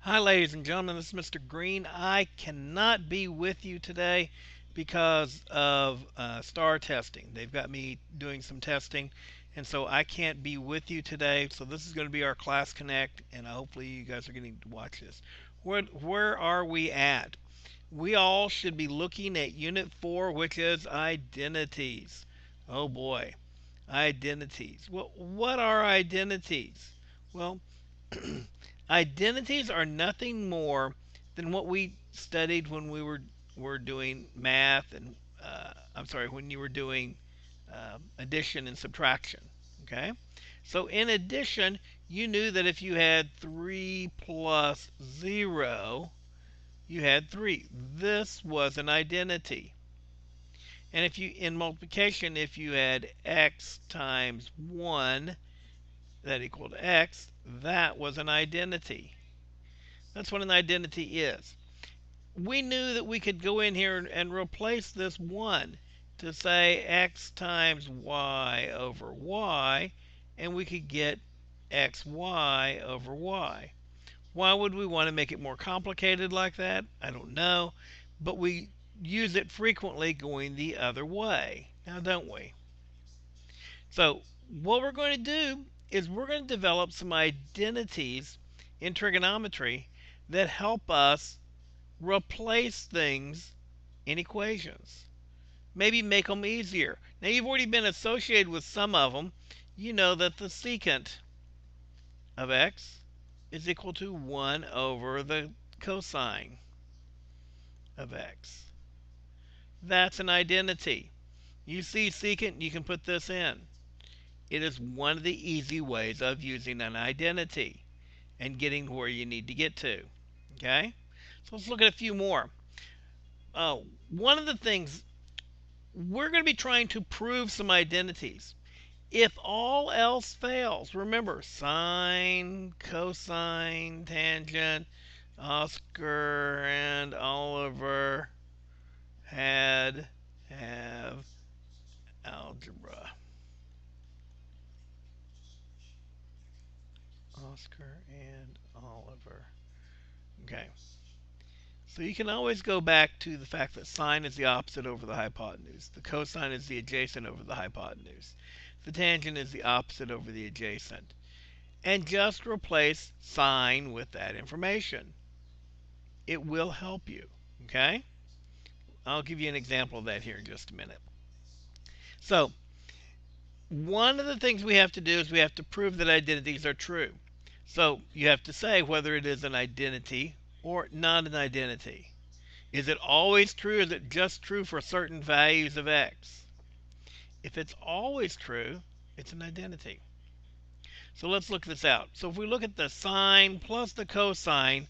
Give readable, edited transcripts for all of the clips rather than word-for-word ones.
Hi, ladies and gentlemen. This is Mr. Green. I cannot be with you today because of STAR testing. They've got me doing some testing, and so I can't be with you today. So this is going to be our Class Connect, and hopefully you guys are getting to watch this. Where are we at? We all should be looking at Unit 4, which is identities. Oh boy, identities. Well, what are identities? Well, identities are nothing more than what we studied when we were doing math and I'm sorry, when you were doing addition and subtraction. Okay, so in addition, you knew that if you had 3 plus 0, you had 3. This was an identity. And if you in multiplication, if you had x times 1 that equaled x, that was an identity. That's what an identity is. We knew that we could go in here and replace this 1 to say x times y over y, and we could get xy over y. Why would we want to make it more complicated like that? I don't know, but we use it frequently going the other way. Now, don't we? So what we're going to do is we're going to develop some identities in trigonometry that help us replace things in equations. Maybe make them easier. Now, you've already been associated with some of them. You know that the secant of x is equal to 1 over the cosine of x. That's an identity. You see secant, you can put this in. It is one of the easy ways of using an identity and getting where you need to get to. Okay? So let's look at a few more. One of the things we're going to be trying to prove some identities. If all else fails, remember sine, cosine, tangent, Oscar and Oliver have algebra. Oscar and Oliver. Okay. So you can always go back to the fact that sine is the opposite over the hypotenuse. The cosine is the adjacent over the hypotenuse. The tangent is the opposite over the adjacent. And just replace sine with that information. It will help you. Okay? I'll give you an example of that here in just a minute. So, one of the things we have to do is we have to prove that identities are true. So, you have to say whether it is an identity or not an identity. Is it always true? Is it just true for certain values of x? If it's always true, it's an identity. So let's look this out. So if we look at the sine plus the cosine,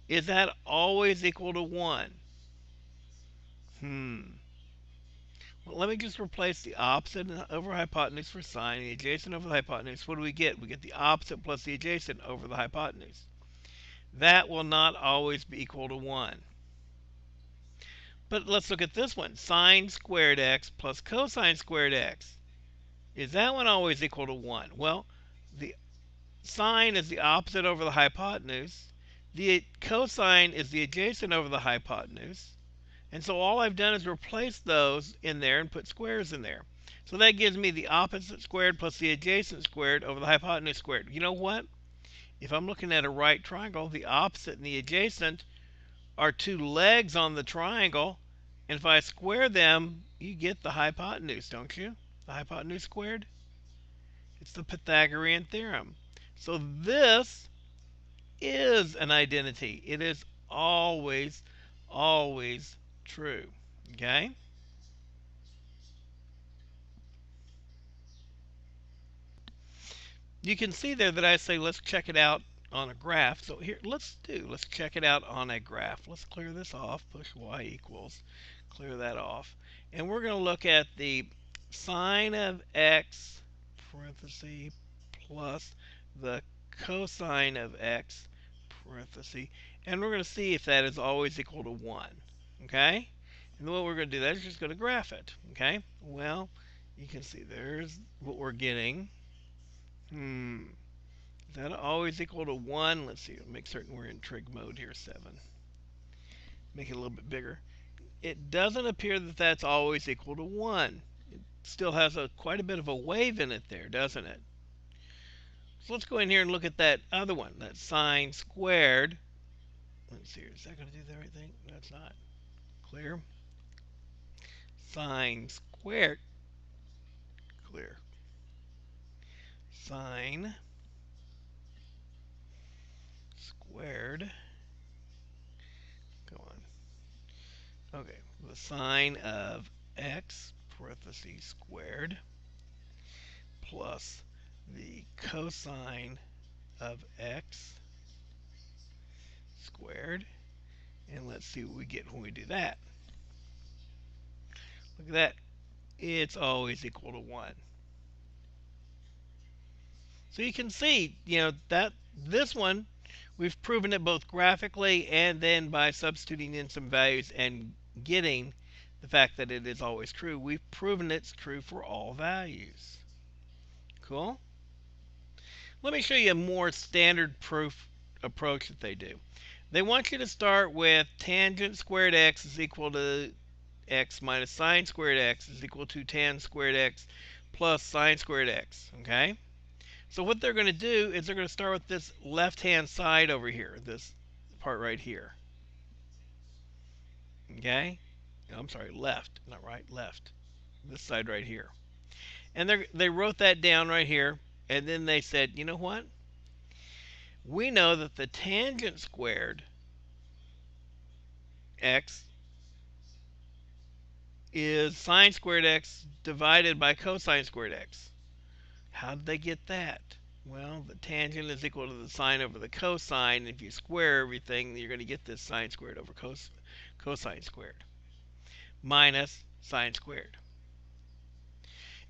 is that always equal to 1? Well, let me just replace the opposite over hypotenuse for sine, the adjacent over the hypotenuse. What do we get? We get the opposite plus the adjacent over the hypotenuse. That will not always be equal to 1. But let's look at this one. Sine squared x plus cosine squared x. Is that one always equal to 1? Well, the sine is the opposite over the hypotenuse. The cosine is the adjacent over the hypotenuse. And so all I've done is replace those in there and put squares in there. So that gives me the opposite squared plus the adjacent squared over the hypotenuse squared. You know what? If I'm looking at a right triangle, the opposite and the adjacent are two legs on the triangle. And if I square them, you get the hypotenuse, don't you? The hypotenuse squared. It's the Pythagorean theorem. So this is an identity. It is always, always true. Okay? You can see there that I say let's check it out on a graph. So here, let's check it out on a graph. Let's clear this off. Push y equals. Clear that off. And we're going to look at the sine of x parenthesis plus the cosine of x parenthesis. And we're going to see if that is always equal to 1. Okay? And what we're going to do is just going to graph it. Okay? Well, you can see there's what we're getting. Is that always equal to 1? Let's see. Make certain we're in trig mode here. 7. Make it a little bit bigger. It doesn't appear that that's always equal to 1. It still has quite a bit of a wave in it there, doesn't it? So let's go in here and look at that other one, that sine squared. Let's see, is that going to do the right thing? That's not. Clear. Sine squared. Clear. Sine squared. Go on. Okay, the sine of x parentheses squared plus the cosine of x squared. And let's see what we get when we do that. Look at that. It's always equal to 1. So you can see, that this one, we've proven it both graphically and then by substituting in some values and getting the fact that it is always true. We've proven it's true for all values. Cool? Let me show you a more standard proof approach that they do. They want you to start with tangent squared x is equal to x minus sine squared x is equal to tan squared x plus sine squared x. Okay? So what they're going to do is they're going to start with this left-hand side over here, this part right here. Okay? I'm sorry, left, not right, left. This side right here. And they wrote that down right here, and then they said, you know what? We know that the tangent squared x is sine squared x divided by cosine squared x. How did they get that? Well, the tangent is equal to the sine over the cosine. If you square everything, you're going to get this sine squared over cosine squared minus sine squared.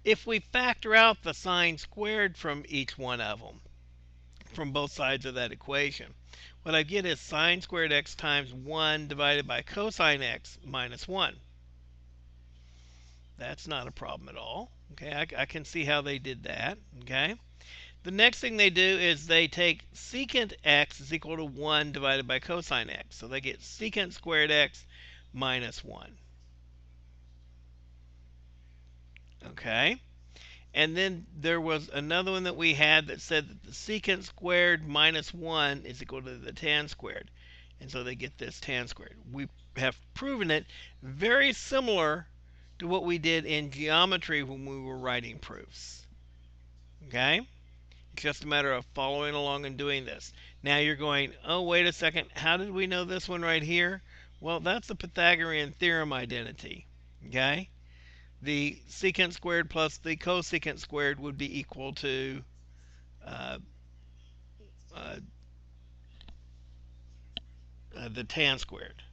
If we factor out the sine squared from each one of them, from both sides of that equation, what I get is sine squared x times 1 divided by cosine x minus 1. That's not a problem at all. Okay, I can see how they did that. Okay. The next thing they do is they take secant x is equal to 1 divided by cosine x. So they get secant squared x minus 1. Okay. And then there was another one that we had that said that the secant squared minus 1 is equal to the tan squared. And so they get this tan squared. We have proven it very similar to what we did in geometry when we were writing proofs. Okay? It's just a matter of following along and doing this. Now you're going, oh, wait a second. How did we know this one right here? Well, that's the Pythagorean theorem identity. Okay? The secant squared plus the cosecant squared would be equal to the tan squared.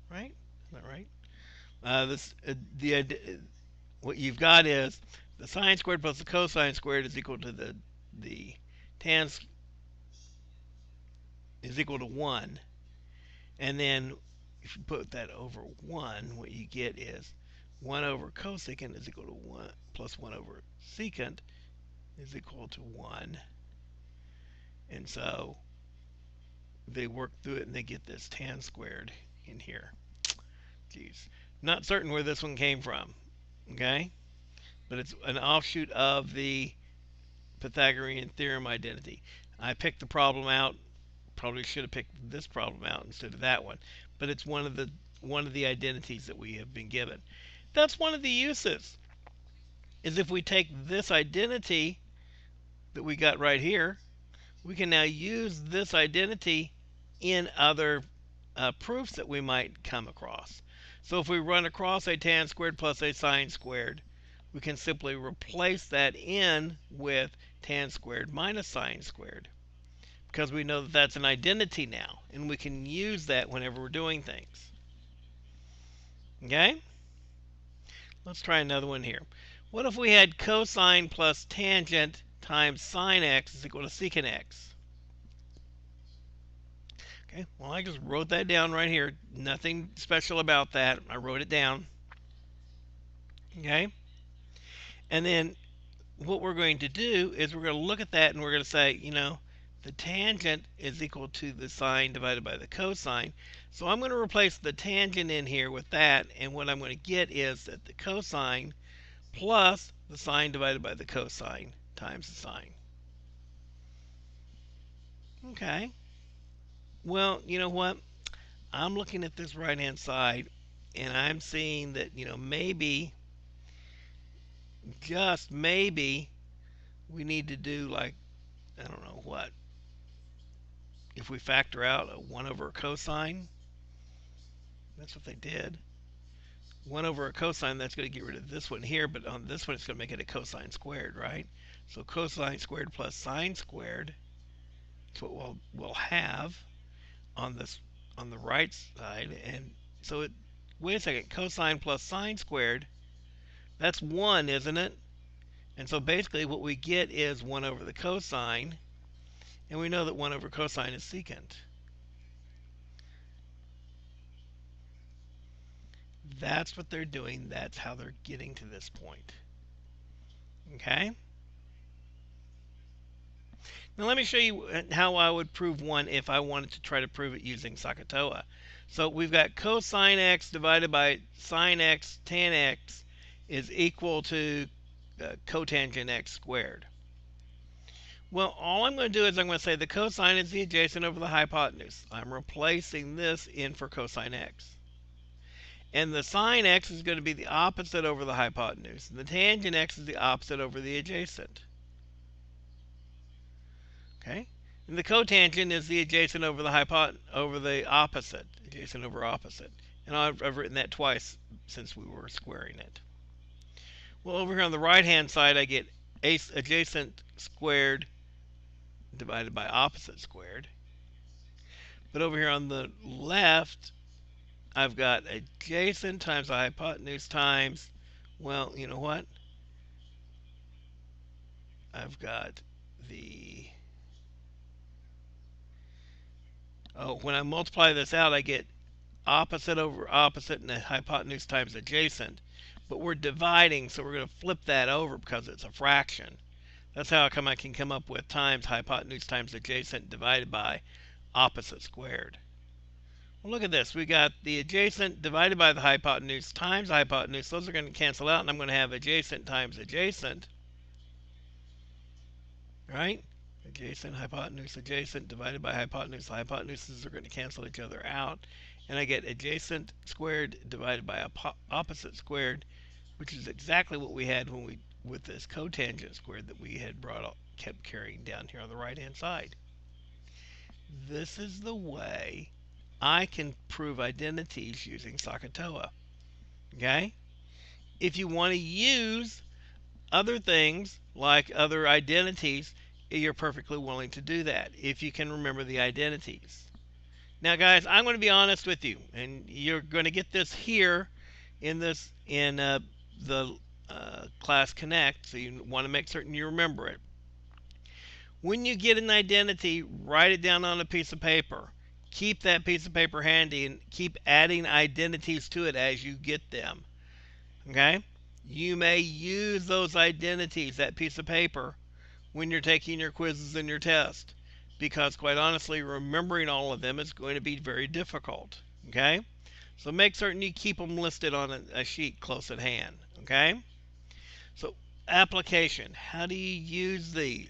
Right? Is that right? What you've got is the sine squared plus the cosine squared is equal to the tan is equal to 1. And then if you put that over 1, what you get is 1 over cosecant is equal to 1 plus 1 over secant is equal to 1. And so they work through it and they get this tan squared in here. Geez. Not certain where this one came from. Okay? But it's an offshoot of the Pythagorean theorem identity. I picked the problem out. Probably should have picked this problem out instead of that one. But it's one of the identities that we have been given. That's one of the uses. Is if we take this identity that we got right here, we can now use this identity in other proofs that we might come across. So if we run across a tan squared plus a sine squared, we can simply replace that in with tan squared minus sine squared, because we know that that's an identity now, and we can use that whenever we're doing things. Okay? Let's try another one here. What if we had cosine plus tangent times sine x is equal to secant x? Okay, well, I just wrote that down right here. Nothing special about that. I wrote it down. Okay? And then what we're going to do is we're going to look at that and we're going to say, the tangent is equal to the sine divided by the cosine. So I'm going to replace the tangent in here with that, and what I'm going to get is that the cosine plus the sine divided by the cosine times the sine. Okay. Well, you know what? I'm looking at this right hand side and I'm seeing that, maybe, just maybe, we need to do like, I don't know what. If we factor out a 1 over a cosine, that's what they did. 1 over a cosine, that's going to get rid of this one here, but on this one it's going to make it a cosine squared, right? So cosine squared plus sine squared is what we'll have on this, on the right side. And so wait a second, cosine plus sine squared, that's 1, isn't it? And so basically what we get is 1 over the cosine, and we know that 1 over cosine is secant. That's what they're doing. That's how they're getting to this point. Okay? Now let me show you how I would prove one if I wanted to try to prove it using SOHCAHTOA. So we've got cosine x divided by sine x tan x is equal to cotangent x squared. Well, all I'm going to do is I'm going to say the cosine is the adjacent over the hypotenuse. I'm replacing this in for cosine x. And the sine x is going to be the opposite over the hypotenuse. And the tangent x is the opposite over the adjacent. Okay? And the cotangent is the adjacent over the opposite. Adjacent over opposite. And I've written that twice since we were squaring it. Well, over here on the right-hand side, I get adjacent squared divided by opposite squared. But over here on the left, I've got adjacent times the hypotenuse times, well, you know what? I've got the, when I multiply this out, I get opposite over opposite and the hypotenuse times adjacent. But we're dividing, so we're going to flip that over because it's a fraction. That's how come I can come up with times hypotenuse times adjacent divided by opposite squared. Well, look at this. We got the adjacent divided by the hypotenuse times the hypotenuse. Those are going to cancel out, and I'm going to have adjacent times adjacent. Right? Adjacent, adjacent divided by hypotenuse. The hypotenuses are going to cancel each other out. And I get adjacent squared divided by opposite squared, which is exactly what we had when with this cotangent squared that we had kept carrying down here on the right hand side. This is the way I can prove identities using SOHCAHTOA. Okay? If you want to use other things like other identities, you're perfectly willing to do that if you can remember the identities. Now guys, I'm going to be honest with you, and you're going to get this here in the Class Connect, so you want to make certain you remember it. When you get an identity, write it down on a piece of paper. Keep that piece of paper handy and keep adding identities to it as you get them. Okay? You may use those identities, that piece of paper, when you're taking your quizzes and your test, because quite honestly, remembering all of them is going to be very difficult. Okay? So make certain you keep them listed on a sheet close at hand. Okay? So application, how do you use these?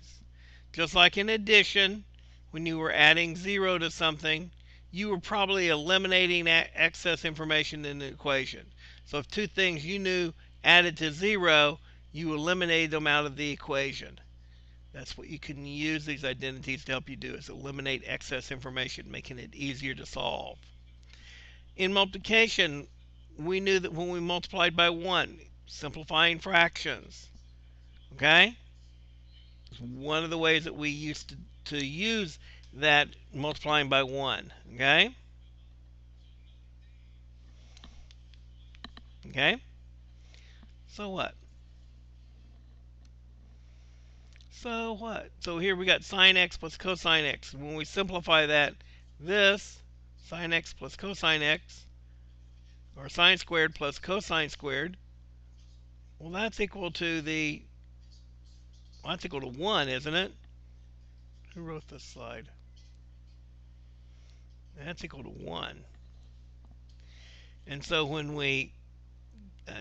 Just like in addition, when you were adding 0 to something, you were probably eliminating excess information in the equation. So if two things you knew added to 0, you eliminated them out of the equation. That's what you can use these identities to help you do, is eliminate excess information, making it easier to solve. In multiplication, we knew that when we multiplied by 1, simplifying fractions. Okay? It's one of the ways that we used to use that, multiplying by 1. Okay? Okay? So what? So what? So here we got sine x plus cosine x. When we simplify that, this sine x plus cosine x, or sine squared plus cosine squared, well, that's equal to the Well, that's equal to 1, isn't it? Who wrote this slide? That's equal to 1. And so when we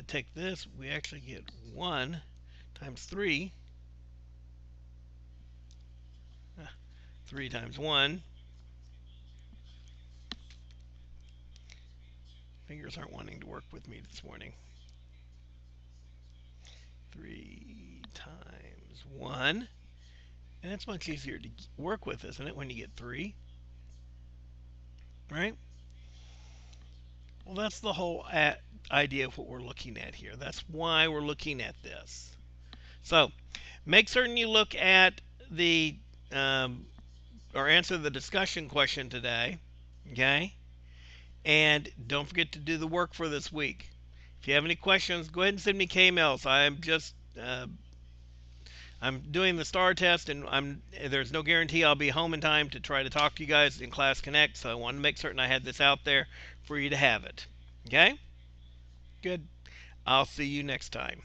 take this, we actually get 1 times 3. 3 times 1. Fingers aren't wanting to work with me this morning. 3 times 1. And it's much easier to work with, isn't it, when you get 3? Right? Well, that's the whole idea of what we're looking at here. That's why we're looking at this. So make certain you look at the or answer the discussion question today. Okay? And don't forget to do the work for this week. If you have any questions, go ahead and send me KMLs. I'm doing the STAR test, and there's no guarantee I'll be home in time to try to talk to you guys in Class Connect. So I wanted to make certain I had this out there for you to have it. Okay? Good. I'll see you next time.